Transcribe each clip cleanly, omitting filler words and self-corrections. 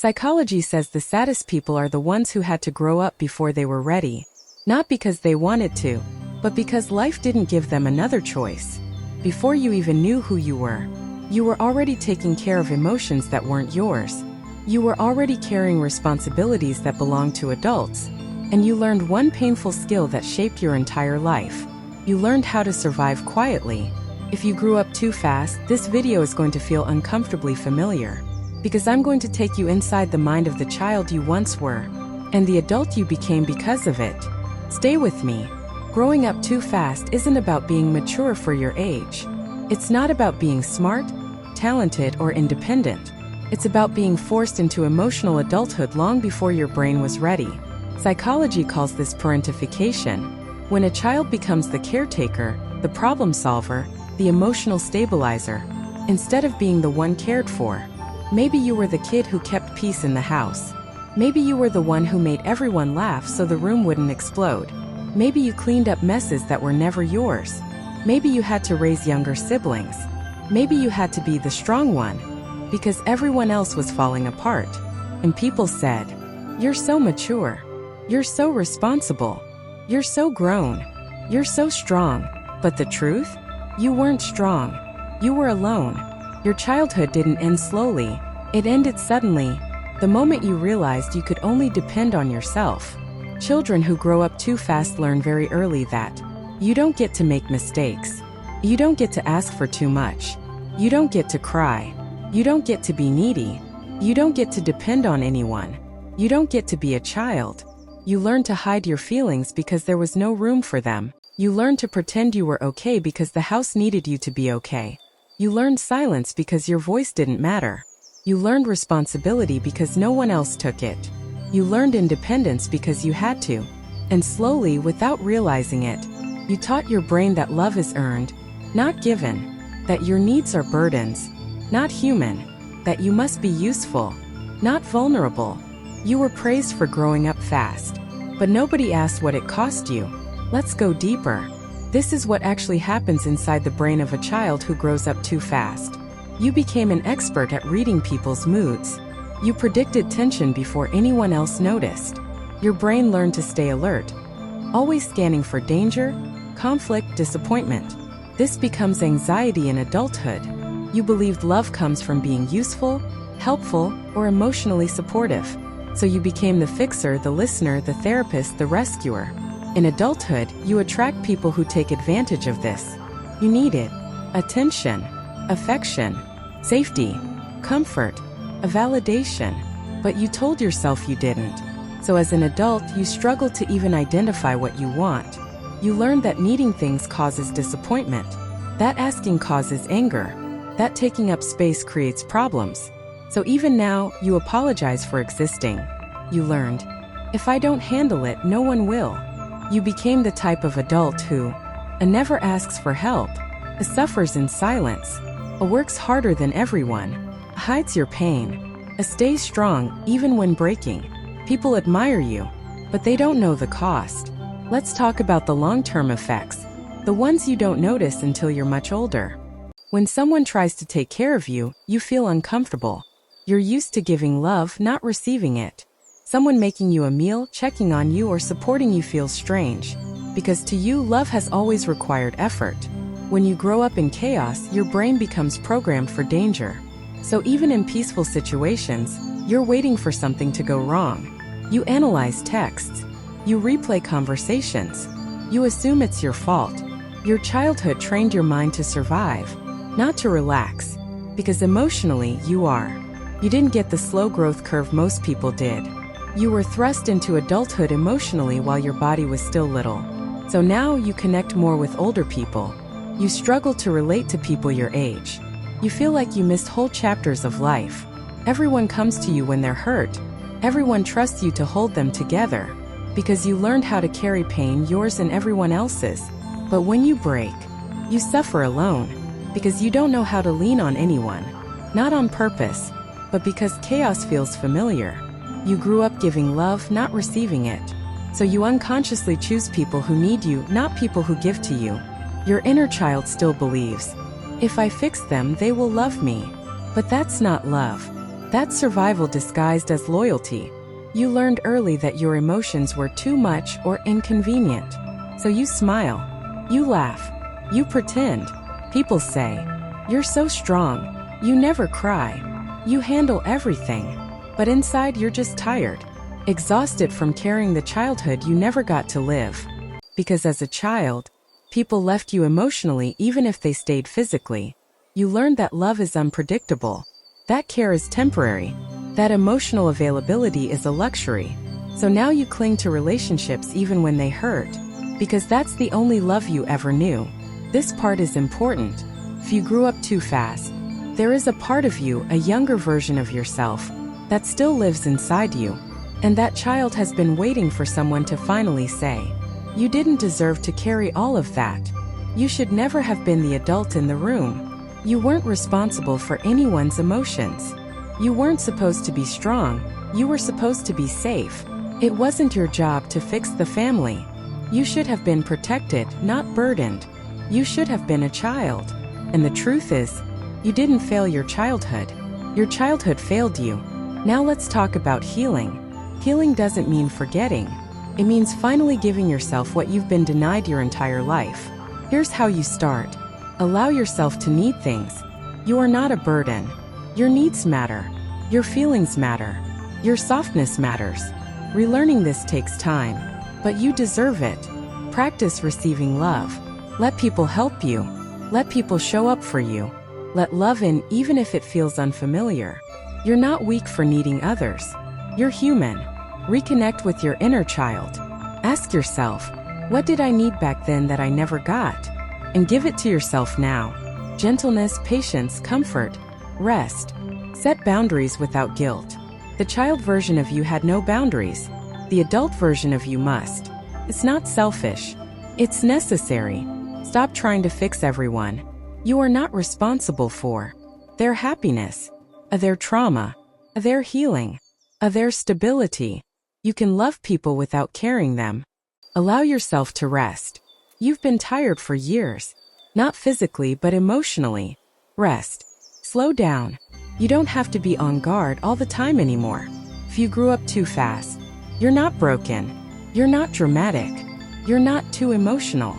Psychology says the saddest people are the ones who had to grow up before they were ready. Not because they wanted to, but because life didn't give them another choice. Before you even knew who you were already taking care of emotions that weren't yours. You were already carrying responsibilities that belonged to adults. And you learned one painful skill that shaped your entire life. You learned how to survive quietly. If you grew up too fast, this video is going to feel uncomfortably familiar. Because I'm going to take you inside the mind of the child you once were, and the adult you became because of it. Stay with me. Growing up too fast isn't about being mature for your age. It's not about being smart, talented, or independent. It's about being forced into emotional adulthood long before your brain was ready. Psychology calls this parentification. When a child becomes the caretaker, the problem solver, the emotional stabilizer, instead of being the one cared for. Maybe you were the kid who kept peace in the house. Maybe you were the one who made everyone laugh so the room wouldn't explode. Maybe you cleaned up messes that were never yours. Maybe you had to raise younger siblings. Maybe you had to be the strong one, because everyone else was falling apart. And people said, "You're so mature. You're so responsible. You're so grown. You're so strong." But the truth? You weren't strong. You were alone. Your childhood didn't end slowly. It ended suddenly, the moment you realized you could only depend on yourself. Children who grow up too fast learn very early that you don't get to make mistakes. You don't get to ask for too much. You don't get to cry. You don't get to be needy. You don't get to depend on anyone. You don't get to be a child. You learn to hide your feelings because there was no room for them. You learned to pretend you were okay because the house needed you to be okay. You learned silence because your voice didn't matter. You learned responsibility because no one else took it. You learned independence because you had to. And slowly, without realizing it, you taught your brain that love is earned, not given, that your needs are burdens, not human, that you must be useful, not vulnerable. You were praised for growing up fast. But nobody asked what it cost you. Let's go deeper. This is what actually happens inside the brain of a child who grows up too fast. You became an expert at reading people's moods. You predicted tension before anyone else noticed. Your brain learned to stay alert, always scanning for danger, conflict, disappointment. This becomes anxiety in adulthood. You believed love comes from being useful, helpful, or emotionally supportive. So you became the fixer, the listener, the therapist, the rescuer. In adulthood, you attract people who take advantage of this. You needed attention, affection, safety, comfort, a validation, but you told yourself you didn't. So as an adult, you struggle to even identify what you want. You learn that needing things causes disappointment, that asking causes anger, that taking up space creates problems. So even now, you apologize for existing. You learned, if I don't handle it, no one will. You became the type of adult who never asks for help, suffers in silence, works harder than everyone, hides your pain, stays strong even when breaking. People admire you, but they don't know the cost. Let's talk about the long-term effects, the ones you don't notice until you're much older. When someone tries to take care of you, you feel uncomfortable. You're used to giving love, not receiving it. Someone making you a meal, checking on you, or supporting you feels strange. Because to you, love has always required effort. When you grow up in chaos, your brain becomes programmed for danger. So even in peaceful situations, you're waiting for something to go wrong. You analyze texts. You replay conversations. You assume it's your fault. Your childhood trained your mind to survive, not to relax. Because emotionally, you are. You didn't get the slow growth curve most people did. You were thrust into adulthood emotionally while your body was still little. So now you connect more with older people. You struggle to relate to people your age. You feel like you missed whole chapters of life. Everyone comes to you when they're hurt. Everyone trusts you to hold them together. Because you learned how to carry pain, yours and everyone else's. But when you break, you suffer alone. Because you don't know how to lean on anyone. Not on purpose, but because chaos feels familiar. You grew up giving love, not receiving it. So you unconsciously choose people who need you, not people who give to you. Your inner child still believes, if I fix them, they will love me. But that's not love. That's survival disguised as loyalty. You learned early that your emotions were too much or inconvenient. So you smile. You laugh. You pretend. People say, "You're so strong. You never cry. You handle everything." But inside you're just tired. Exhausted from carrying the childhood you never got to live. Because as a child, people left you emotionally even if they stayed physically. You learned that love is unpredictable. That care is temporary. That emotional availability is a luxury. So now you cling to relationships even when they hurt. Because that's the only love you ever knew. This part is important. If you grew up too fast, there is a part of you, a younger version of yourself, that still lives inside you. And that child has been waiting for someone to finally say, "You didn't deserve to carry all of that. You should never have been the adult in the room. You weren't responsible for anyone's emotions. You weren't supposed to be strong. You were supposed to be safe. It wasn't your job to fix the family. You should have been protected, not burdened. You should have been a child." And the truth is, you didn't fail your childhood. Your childhood failed you. Now let's talk about healing. Healing doesn't mean forgetting. It means finally giving yourself what you've been denied your entire life. Here's how you start. Allow yourself to need things. You are not a burden. Your needs matter. Your feelings matter. Your softness matters. Relearning this takes time, but you deserve it. Practice receiving love. Let people help you. Let people show up for you. Let love in even if it feels unfamiliar. You're not weak for needing others. You're human. Reconnect with your inner child. Ask yourself, what did I need back then that I never got? And give it to yourself now. Gentleness, patience, comfort, rest. Set boundaries without guilt. The child version of you had no boundaries. The adult version of you must. It's not selfish. It's necessary. Stop trying to fix everyone. You are not responsible for their happiness, their trauma, their healing, their stability. You can love people without carrying them. Allow yourself to rest. You've been tired for years. Not physically, but emotionally. Rest. Slow down. You don't have to be on guard all the time anymore. If you grew up too fast, you're not broken. You're not dramatic. You're not too emotional.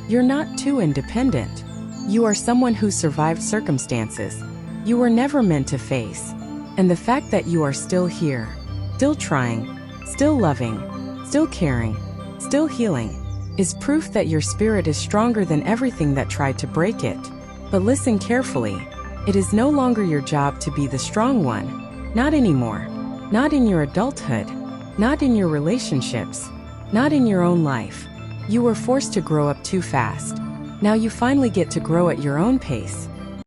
You're not too independent. You are someone who survived circumstances you were never meant to face. And the fact that you are still here, still trying, still loving, still caring, still healing, is proof that your spirit is stronger than everything that tried to break it. But listen carefully. It is no longer your job to be the strong one. Not anymore. Not in your adulthood. Not in your relationships. Not in your own life. You were forced to grow up too fast. Now you finally get to grow at your own pace.